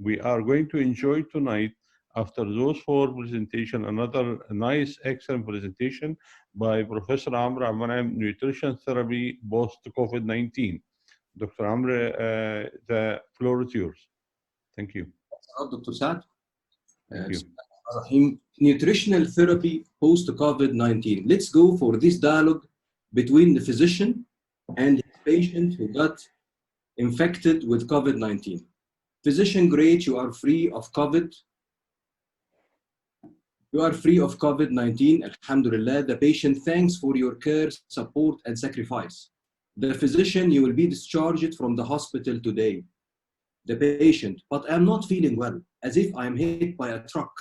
we are going to enjoy tonight, after those four presentations, another nice, excellent presentation by Professor Amr Abdelmonem, Nutrition Therapy Post-COVID-19. Dr. Amr, the floor is yours. Thank you. Dr. Saad. Thank you. Nutritional therapy post-COVID-19. Let's go for this dialogue between the physician and his patient who got infected with COVID-19. Physician, great, you are free of COVID. You are free of COVID-19, alhamdulillah. The patient, thanks for your care, support, and sacrifice. The physician, you will be discharged from the hospital today. The patient, but I'm not feeling well, as if I'm hit by a truck.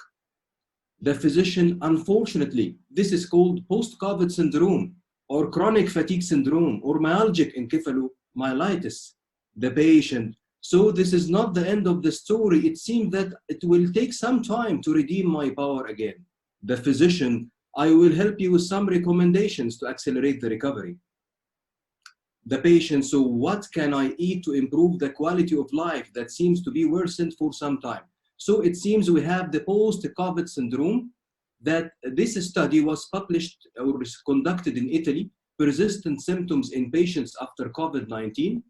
The physician, unfortunately, this is called post-COVID syndrome, or chronic fatigue syndrome, or myalgic encephalomyelitis. The patient, so this is not the end of the story. It seems that it will take some time to redeem my power again. The physician, I will help you with some recommendations to accelerate the recovery. The patient, so what can I eat to improve the quality of life that seems to be worsened for some time? So it seems we have the post-COVID syndrome, that this study was published or conducted in Italy, persistent symptoms in patients after COVID-19.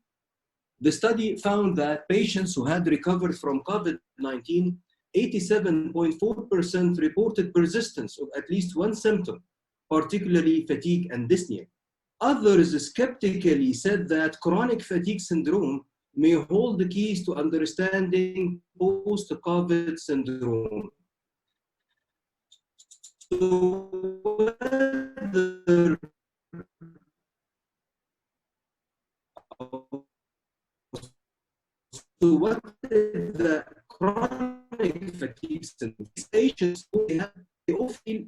The study found that patients who had recovered from COVID-19, 87.4% reported persistence of at least one symptom, particularly fatigue and dyspnea. Others skeptically said that chronic fatigue syndrome may hold the keys to understanding post-COVID syndrome. So what is the chronic fatigue syndrome? These patients, they all feel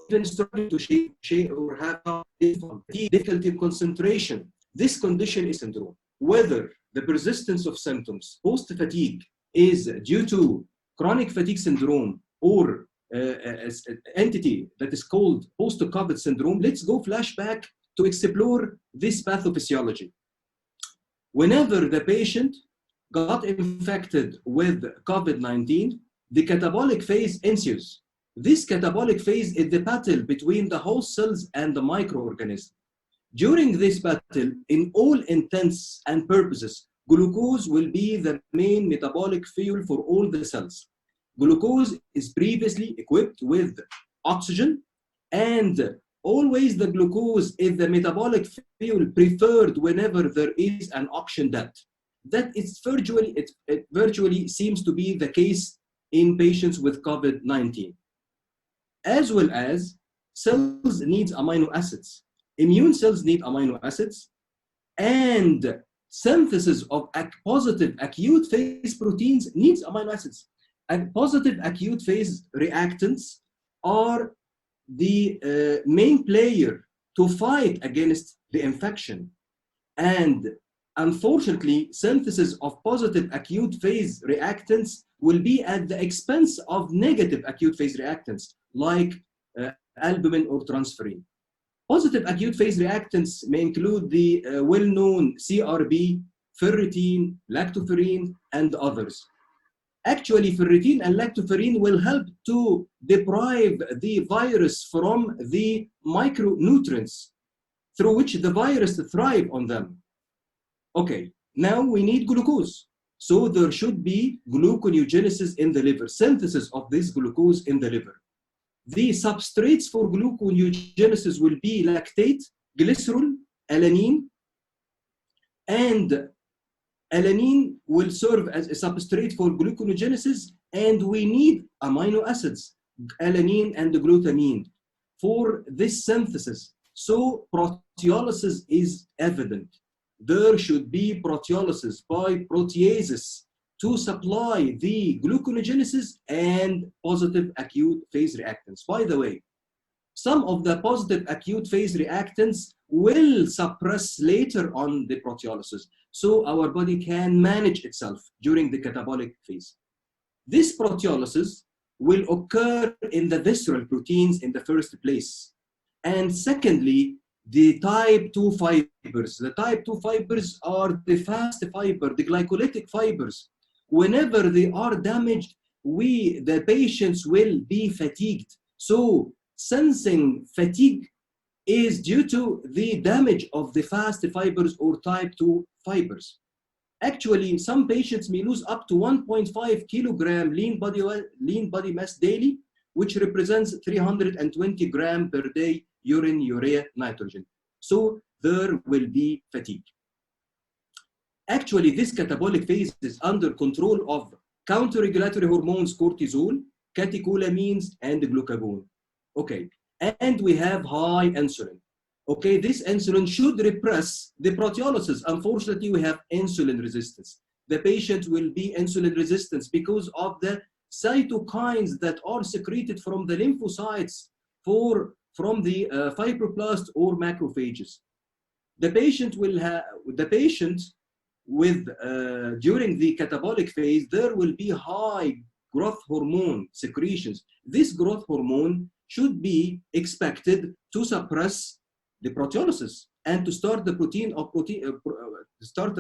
even struggling to shake or have difficulty in concentration. This condition is syndrome. Whether the persistence of symptoms post-fatigue is due to chronic fatigue syndrome or an entity that is called post-COVID syndrome, let's go flashback to explore this pathophysiology. Whenever the patient got infected with COVID-19, the catabolic phase ensues. This catabolic phase is the battle between the host cells and the microorganism. During this battle, in all intents and purposes, glucose will be the main metabolic fuel for all the cells. Glucose is previously equipped with oxygen, and always the glucose is the metabolic fuel preferred whenever there is an oxygen debt. That is it virtually seems to be the case in patients with COVID-19. As well as cells need amino acids. Immune cells need amino acids, and synthesis of positive acute phase proteins needs amino acids. And positive acute phase reactants are the main player to fight against the infection. And unfortunately, synthesis of positive acute phase reactants will be at the expense of negative acute phase reactants like albumin or transferrin. Positive acute phase reactants may include the well-known CRB, ferritin, lactoferrin, and others. Actually, ferritin and lactoferrin will help to deprive the virus from the micronutrients through which the virus thrive on them. Okay, now we need glucose. So there should be gluconeogenesis in the liver, synthesis of this glucose in the liver. The substrates for gluconeogenesis will be lactate, glycerol, alanine, and alanine will serve as a substrate for gluconeogenesis, and we need amino acids, alanine and glutamine, for this synthesis. So proteolysis is evident. There should be proteolysis by proteases to supply the gluconeogenesis and positive acute phase reactants. By the way, some of the positive acute phase reactants will suppress later on the proteolysis, so our body can manage itself during the catabolic phase. This proteolysis will occur in the visceral proteins in the first place. And secondly, the type 2 fibers. The type 2 fibers are the fast fiber, the glycolytic fibers. Whenever they are damaged, the patients will be fatigued. So sensing fatigue is due to the damage of the fast fibers or type 2 fibers. Actually, some patients may lose up to 1.5 kilogram lean body mass daily, which represents 320 grams per day urine urea nitrogen. So there will be fatigue. Actually, this catabolic phase is under control of counter-regulatory hormones, cortisol, catecholamines, and glucagon. Okay, and we have high insulin. Okay, this insulin should repress the proteolysis. Unfortunately, we have insulin resistance. The patient will be insulin resistant because of the cytokines that are secreted from the lymphocytes from the fibroblast or macrophages. The patient will have during the catabolic phase, there will be high growth hormone secretions. This growth hormone should be expected to suppress the proteolysis and to start the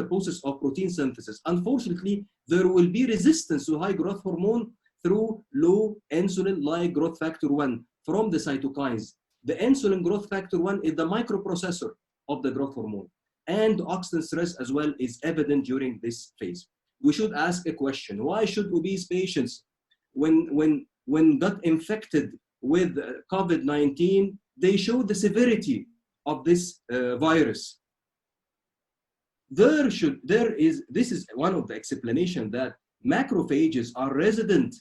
process of protein synthesis. Unfortunately, there will be resistance to high growth hormone through low insulin like growth factor 1 from the cytokines. The insulin growth factor 1 is the microprocessor of the growth hormone. And oxygen stress as well is evident during this phase. We should ask a question: why should obese patients, when got infected with COVID-19, they show the severity of this virus? This is one of the explanations that macrophages are resident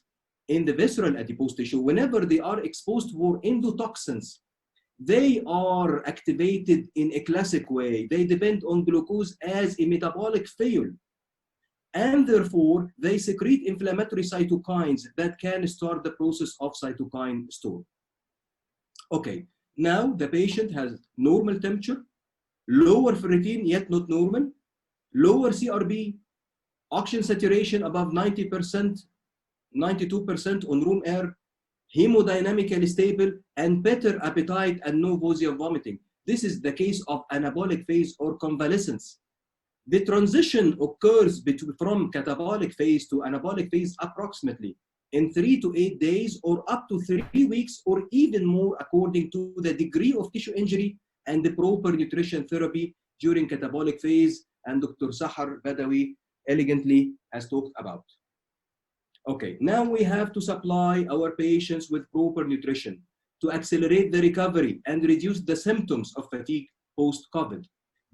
in the visceral adipose tissue. Whenever they are exposed for endotoxins, they are activated in a classic way. They depend on glucose as a metabolic fuel. And therefore, they secrete inflammatory cytokines that can start the process of cytokine storm. Okay, now the patient has normal temperature, lower ferritin, yet not normal, lower CRP, oxygen saturation above 90%, 92% on room air, hemodynamically stable, and better appetite and no nausea vomiting. This is the case of anabolic phase or convalescence. The transition occurs from catabolic phase to anabolic phase approximately in 3 to 8 days or up to 3 weeks or even more according to the degree of tissue injury and the proper nutrition therapy during catabolic phase, and Dr. Sahar Badawi elegantly has talked about. Okay, now we have to supply our patients with proper nutrition to accelerate the recovery and reduce the symptoms of fatigue post-COVID.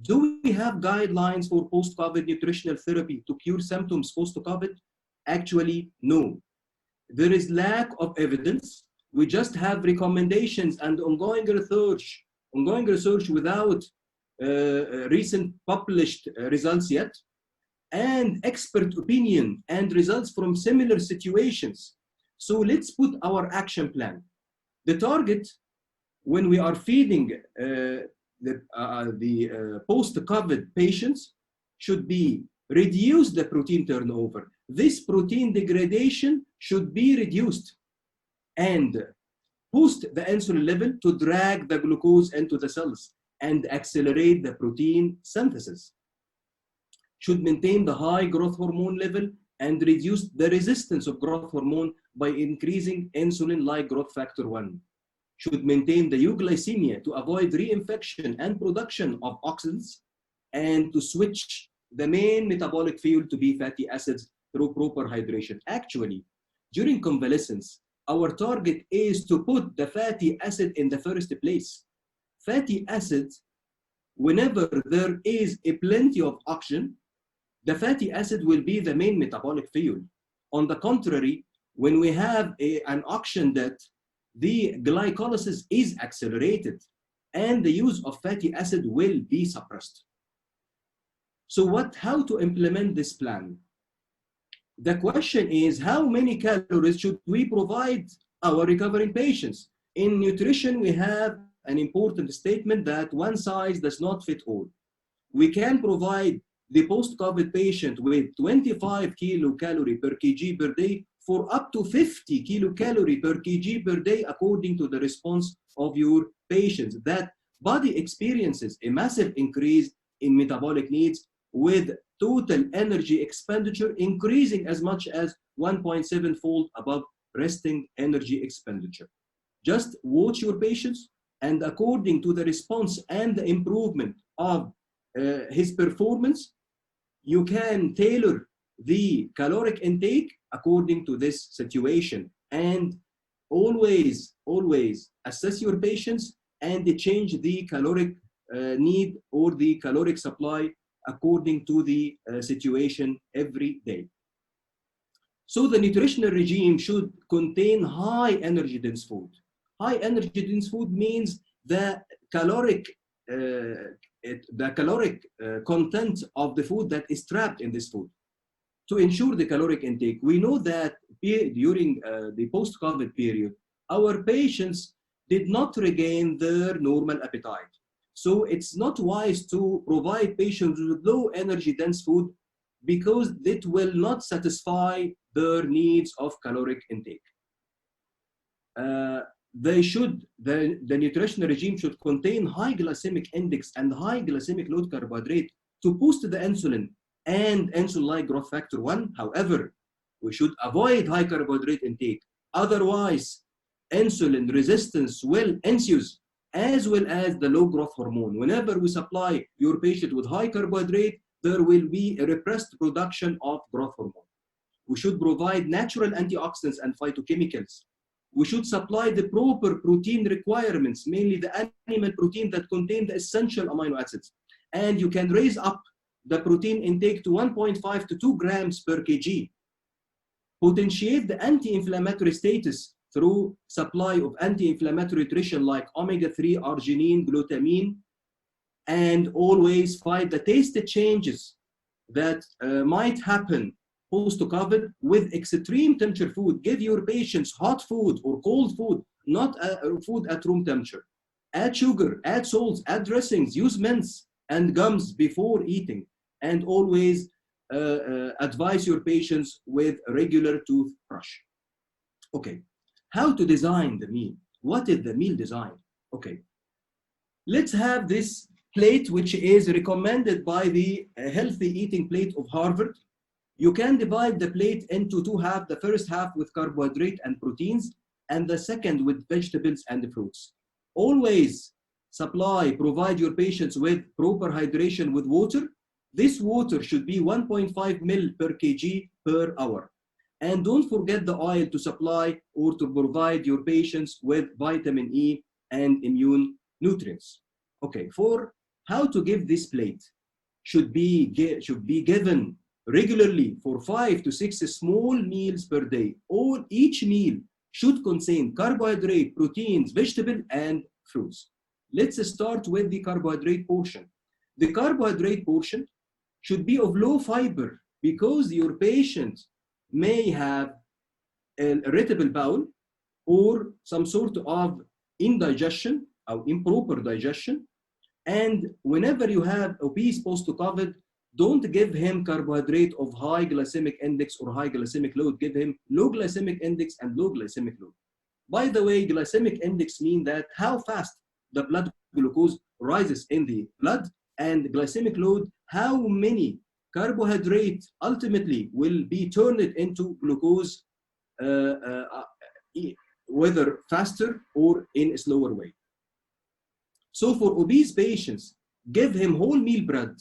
Do we have guidelines for post-COVID nutritional therapy to cure symptoms post-COVID? Actually, no. There is lack of evidence. We just have recommendations and ongoing research without recent published results yet, and expert opinion and results from similar situations. So let's put our action plan. The target when we are feeding the post-COVID patients should be reduce the protein turnover. This protein degradation should be reduced and boost the insulin level to drag the glucose into the cells and accelerate the protein synthesis. Should maintain the high growth hormone level and reduce the resistance of growth hormone by increasing insulin like growth factor 1. Should maintain the euglycemia to avoid reinfection and production of oxidants, and to switch the main metabolic fuel to be fatty acids through proper hydration. Actually, during convalescence, our target is to put the fatty acid in the first place. Fatty acids, whenever there is a plenty of oxygen, the fatty acid will be the main metabolic fuel. On the contrary, when we have an oxygen debt, the glycolysis is accelerated and the use of fatty acid will be suppressed. So how to implement this plan? The question is, how many calories should we provide our recovering patients? In nutrition, we have an important statement that one size does not fit all. We can provide the post-COVID patient with 25 kilocalorie per kg per day for up to 50 kilocalorie per kg per day according to the response of your patients. That body experiences a massive increase in metabolic needs with total energy expenditure increasing as much as 1.7-fold above resting energy expenditure. Just watch your patients, and according to the response and the improvement of his performance, you can tailor the caloric intake according to this situation. And always assess your patients and change the caloric need or the caloric supply according to the situation every day. So the nutritional regime should contain high energy dense food. High energy dense food means the caloric content of the food that is trapped in this food. To ensure the caloric intake, we know that during the post-COVID period, our patients did not regain their normal appetite. So it's not wise to provide patients with low energy dense food because it will not satisfy their needs of caloric intake. The nutritional regime should contain high glycemic index and high glycemic load carbohydrate to boost the insulin and insulin-like growth factor 1. However, we should avoid high carbohydrate intake. Otherwise, insulin resistance will ensue, as well as the low growth hormone. Whenever we supply your patient with high carbohydrate, there will be a repressed production of growth hormone. We should provide natural antioxidants and phytochemicals. We should supply the proper protein requirements, mainly the animal protein that contain the essential amino acids. And you can raise up the protein intake to 1.5 to 2 grams per kg. Potentiate the anti-inflammatory status through supply of anti-inflammatory nutrition like omega-3, arginine, glutamine, and always fight the taste changes that might happen post-COVID with extreme temperature food. Give your patients hot food or cold food, not food at room temperature. Add sugar, add salts, add dressings, use mints and gums before eating, and always advise your patients with regular toothbrush. Okay, how to design the meal? What is the meal design? Okay, let's have this plate, which is recommended by the Healthy Eating Plate of Harvard. You can divide the plate into two halves, the first half with carbohydrate and proteins, and the second with vegetables and fruits. Always provide your patients with proper hydration with water. This water should be 1.5 ml per kg per hour. And don't forget the oil to supply or to provide your patients with vitamin E and immune nutrients. Okay, for how to give this plate should be given regularly for 5 to 6 small meals per day. Each meal should contain carbohydrate, proteins, vegetable, and fruits. Let's start with the carbohydrate portion. The carbohydrate portion should be of low fiber because your patient may have an irritable bowel or some sort of indigestion or improper digestion. And whenever you have obese post-COVID, don't give him carbohydrate of high glycemic index or high glycemic load. Give him low glycemic index and low glycemic load. By the way, glycemic index means that how fast the blood glucose rises in the blood, and glycemic load, how many carbohydrate ultimately will be turned into glucose, whether faster or in a slower way. So for obese patients, give him wholemeal bread,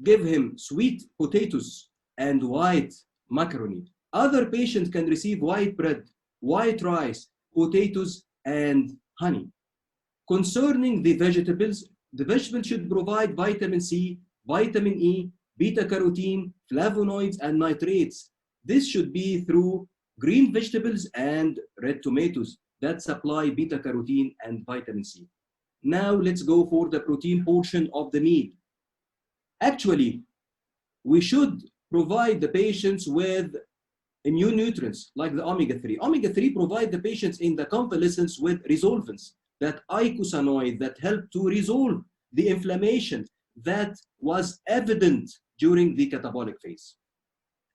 give him sweet potatoes and white macaroni. Other patients can receive white bread, white rice, potatoes, and honey. Concerning the vegetables should provide vitamin C, vitamin E, beta-carotene, flavonoids, and nitrates. This should be through green vegetables and red tomatoes that supply beta-carotene and vitamin C. Now let's go for the protein portion of the meal. Actually, we should provide the patients with immune nutrients like the omega-3. Omega-3 provide the patients in the convalescence with resolvents, that eicosanoid that help to resolve the inflammation that was evident during the catabolic phase.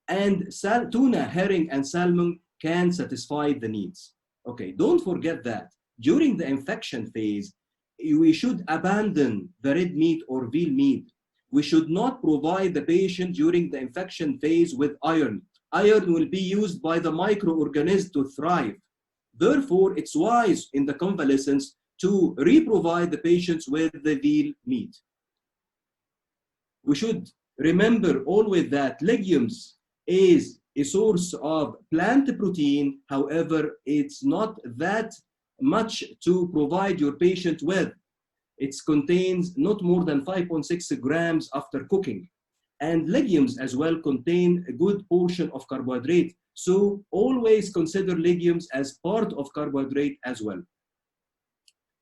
And tuna, herring, and salmon can satisfy the needs. Okay, don't forget that during the infection phase, we should abandon the red meat or veal meat. we should not provide the patient during the infection phase with iron. Iron will be used by the microorganism to thrive. Therefore, it's wise in the convalescence to re-provide the patients with the veal meat. We should remember always that legumes is a source of plant protein. However, it's not that much to provide your patient with. It contains not more than 5.6 grams after cooking. And legumes as well contain a good portion of carbohydrate. So always consider legumes as part of carbohydrate as well.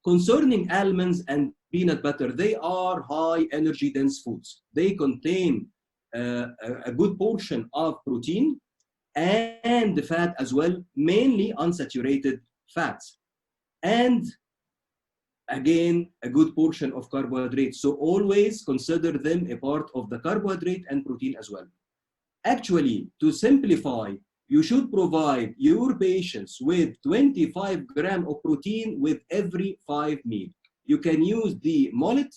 Concerning almonds and peanut butter, they are high energy dense foods. They contain a good portion of protein and the fat as well, mainly unsaturated fats. And again, a good portion of carbohydrates. So always consider them a part of the carbohydrate and protein as well. Actually, to simplify, you should provide your patients with 25 grams of protein with every 5 meals. You can use the mullet,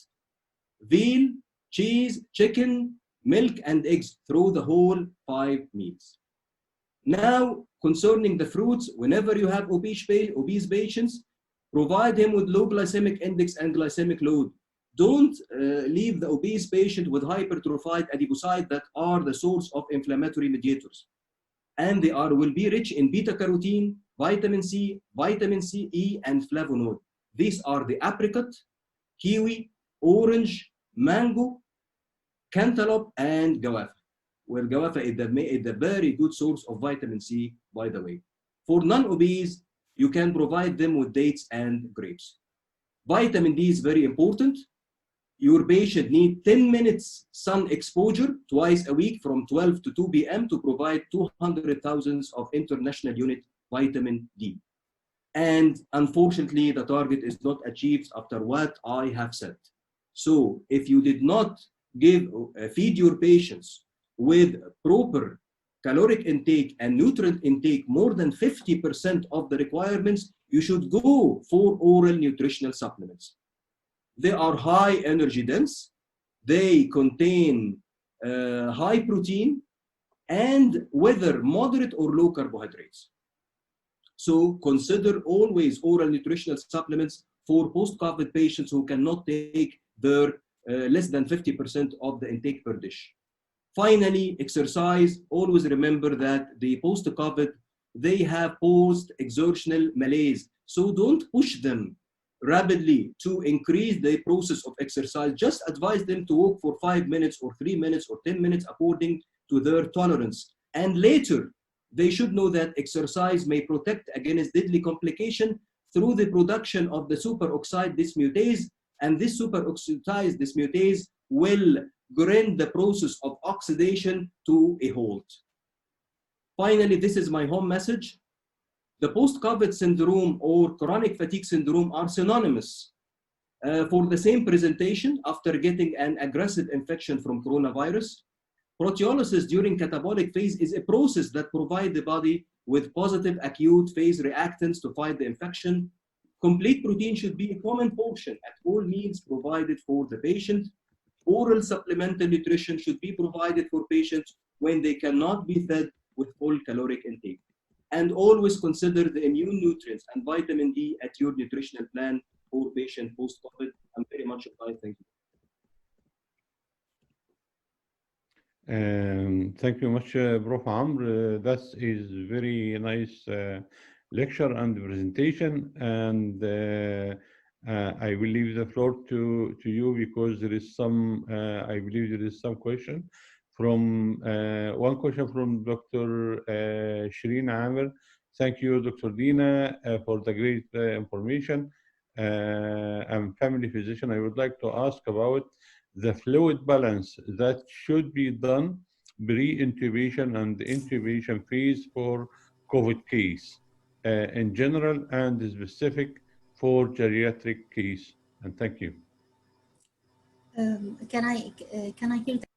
veal, cheese, chicken, milk, and eggs through the whole 5 meals. Now, concerning the fruits, whenever you have obese patients, provide him with low glycemic index and glycemic load. Don't leave the obese patient with hypertrophied adipocytes that are the source of inflammatory mediators. And they will be rich in beta-carotene, vitamin C, E, and flavonoid. These are the apricot, kiwi, orange, mango, cantaloupe, and guava. Well, guava is the very good source of vitamin C, by the way. For non-obese, you can provide them with dates and grapes. Vitamin D is very important. Your patient needs 10 minutes sun exposure twice a week from 12 to 2 p.m. to provide 200,000 of international unit vitamin D. And unfortunately, the target is not achieved after what I have said. So if you did not feed your patients with proper caloric intake and nutrient intake more than 50% of the requirements, you should go for oral nutritional supplements. They are high energy dense, they contain high protein, and whether moderate or low carbohydrates. So consider always oral nutritional supplements for post-COVID patients who cannot take their less than 50% of the intake per dish. Finally, exercise. Always remember that the post-COVID, they have post-exertional malaise. So don't push them rapidly to increase the process of exercise. Just advise them to walk for 5 minutes or 3 minutes or 10 minutes according to their tolerance. And later, they should know that exercise may protect against deadly complication through the production of the superoxide dismutase, and this superoxide dismutase will bring the process of oxidation to a halt. Finally, this is my home message. The post-COVID syndrome or chronic fatigue syndrome are synonymous for the same presentation after getting an aggressive infection from coronavirus. Proteolysis during catabolic phase is a process that provides the body with positive acute phase reactants to fight the infection. Complete protein should be a common portion at all meals provided for the patient. Oral supplemental nutrition should be provided for patients when they cannot be fed with full caloric intake. And always consider the immune nutrients and vitamin D at your nutritional plan for patient post-COVID. I'm very much obliged. Thank you. Thank you much, Prof. Amr. That is very nice lecture and presentation, and I will leave the floor to you because there is some, I believe there is some question from, one question from Dr. Shireen Amr. Thank you, Dr. Dina, for the great information. I'm family physician. I would like to ask about the fluid balance that should be done pre-intubation and intubation phase for COVID case in general and specific for geriatric case. And thank you. Can I hear that?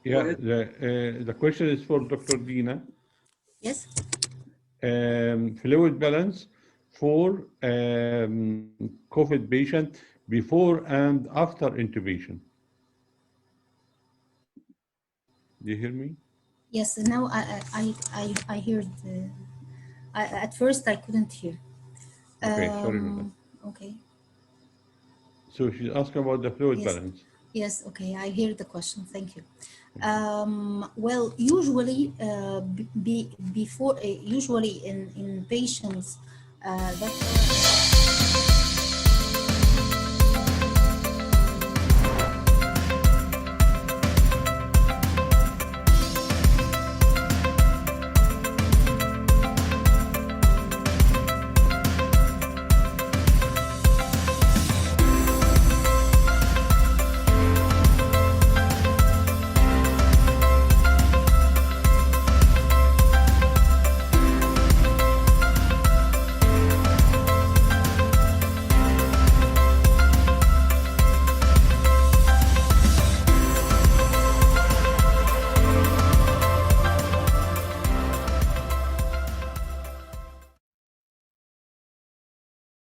Yeah, the question is for Dr. Dina. Yes. Fluid balance for COVID patient before and after intubation. Do you hear me? Yes. Now I heard. At first I couldn't hear. Okay, sorry about that. Okay. So she's asking about the fluid Yes. balance. Yes. Okay. I hear the question. Thank you. Well, usually, before, usually in patients that